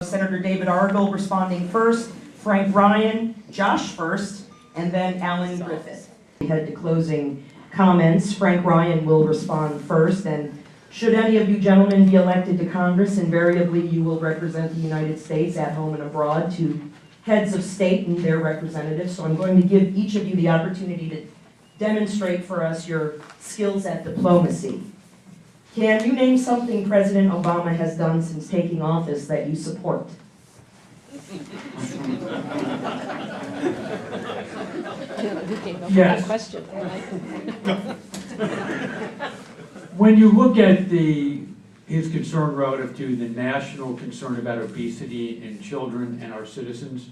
Senator DaveArgall responding first, Frank Ryan, Josh first, and then Allen Griffiths. We head to closing comments. Frank Ryan will respond first, and should any of you gentlemen be elected to Congress, invariably you will represent the United States at home and abroad to heads of state and their representatives. So I'm going to give each of you the opportunity to demonstrate for us your skills at diplomacy. Can you name something President Obama has done since taking office that you support? Yes. Question. When you look at his concern relative to the national concern about obesity in children and our citizens,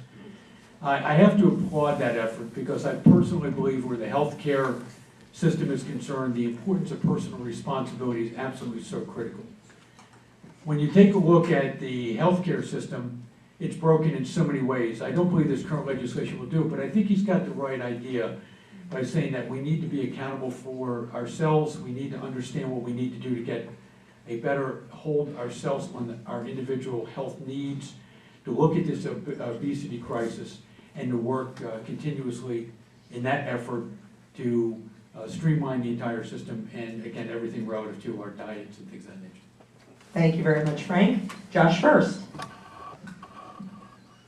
I have to applaud that effort because I personally believe where the healthcare system is concerned, the importance of personal responsibility is absolutely so critical. When you take a look at the healthcare system, it's broken in so many ways. I don't believe this current legislation will do it, but I think he's got the right idea by saying that we need to be accountable for ourselves. We need to understand what we need to do to get a better hold ourselves on our individual health needs, to look at this obesity crisis, and to work continuously in that effort to streamline the entire system, and again, everything relative to our diets and things of that nature. Thank you very much, Frank. Josh first.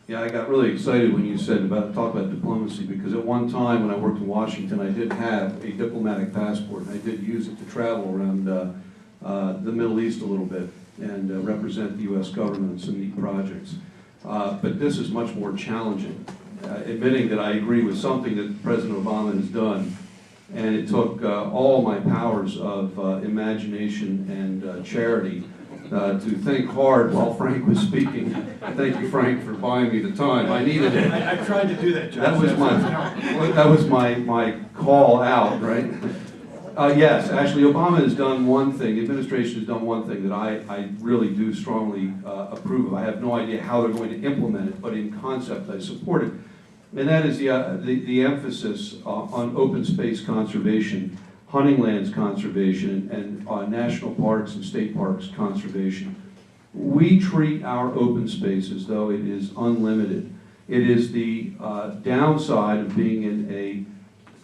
Yeah, I got really excited when you said talk about diplomacy, because at one time when I worked in Washington, I did have a diplomatic passport, and I did use it to travel around the Middle East a little bit and represent the U.S. government on some neat projects. But this is much more challenging, admitting that I agree with something that President Obama has done. And it took all my powers of imagination and charity to think hard while Frank was speaking. Thank you, Frank, for buying me the time. I needed it. I tried to do that, Josh. That was my call out, right? Yes, actually, Obama has done one thing. The administration has done one thing that I really do strongly approve of. I have no idea how they're going to implement it, but in concept, I support it. And that is the emphasis on open space conservation, hunting lands conservation, and national parks and state parks conservation. We treat our open space as though it is unlimited. It is the downside of being in a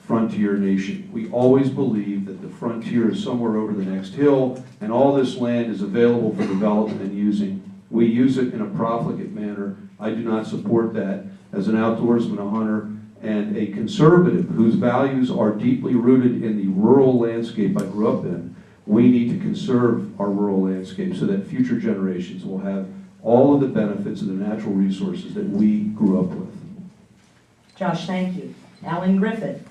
frontier nation. We always believe that the frontier is somewhere over the next hill, and all this land is available for development and using. We use it in a profligate manner. I do not support that. As an outdoorsman, a hunter, and a conservative whose values are deeply rooted in the rural landscape I grew up in, we need to conserve our rural landscape so that future generations will have all of the benefits of the natural resources that we grew up with. Josh, thank you. Allen Griffiths.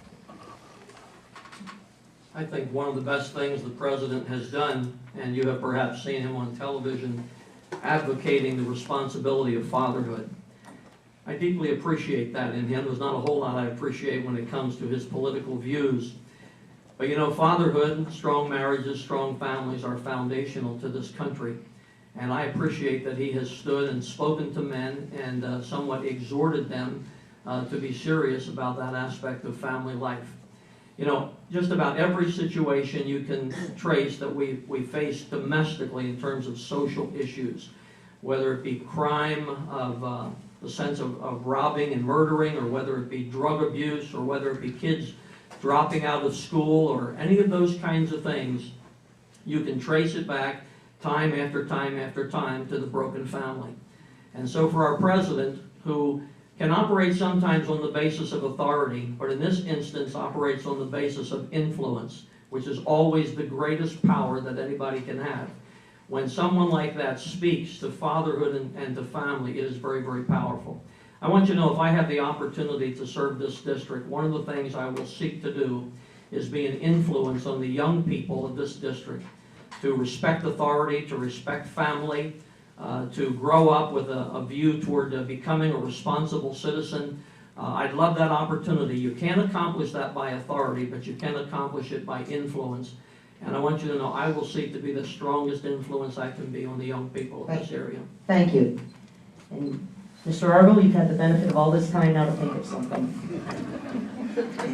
I think one of the best things the president has done, and you have perhaps seen him on television, advocating the responsibility of fatherhood. I deeply appreciate that in him. There's not a whole lot I appreciate when it comes to his political views. But you know, fatherhood, strong marriages, strong families are foundational to this country. And I appreciate that he has stood and spoken to men and somewhat exhorted them to be serious about that aspect of family life. You know, just about every situation you can trace that we face domestically in terms of social issues, whether it be crime of the sense of robbing and murdering, or whether it be drug abuse, or whether it be kids dropping out of school, or any of those kinds of things, you can trace it back time after time after time to the broken family. And so for our president, who can operate sometimes on the basis of authority, but in this instance operates on the basis of influence, which is always the greatest power that anybody can have. When someone like that speaks to fatherhood and to family, it is very, very powerful. I want you to know, if I have the opportunity to serve this district, one of the things I will seek to do is be an influence on the young people of this district to respect authority, to respect family, to grow up with a view toward becoming a responsible citizen. I'd love that opportunity. You can't accomplish that by authority, but you can accomplish it by influence. And I want you to know I will seek to be the strongest influence I can be on the young people of this area. Thank you. And Mr. Argall, you've had the benefit of all this time now to think of something.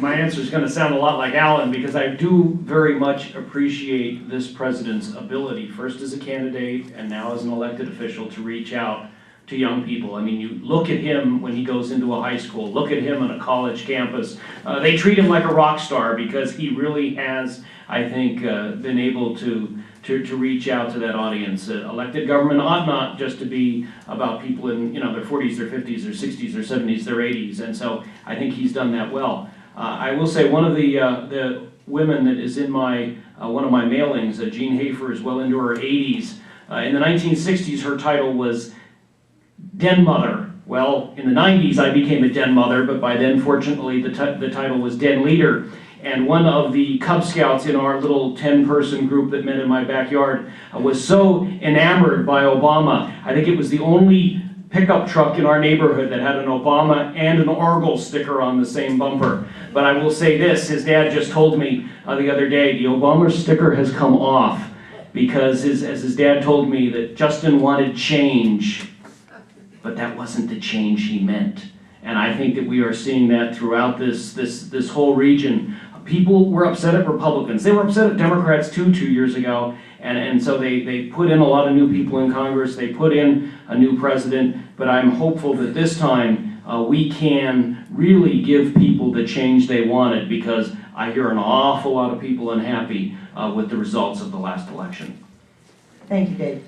My answer is going to sound a lot like Allen, because I do very much appreciate this president's ability, first as a candidate and now as an elected official, to reach out to young people. I mean, you look at him when he goes into a high school, look at him on a college campus. They treat him like a rock star because he really has, I think, been able to reach out to that audience. Elected government ought not just to be about people in, their 40s, their 50s, their 60s, their 70s, their 80s, and so I think he's done that well. I will say one of the women that is in my one of my mailings, Jean Hafer, is well into her 80s. In the 1960s, her title was Den Mother. Well, in the 90s, I became a Den Mother, but by then, fortunately, the title was Den Leader. And one of the Cub Scouts in our little 10-person group that met in my backyard was so enamored by Obama. I think it was the only pickup truck in our neighborhood that had an Obama and an Argall sticker on the same bumper. But I will say this, his dad just told me the other day, the Obama sticker has come off because as his dad told me that Justin wanted change, but that wasn't the change he meant. And I think that we are seeing that throughout this whole region. People were upset at Republicans. They were upset at Democrats too 2 years ago. And so they put in a lot of new people in Congress. They put in a new president. But I'm hopeful that this time we can really give people the change they wanted, because I hear an awful lot of people unhappy with the results of the last election. Thank you, Dave.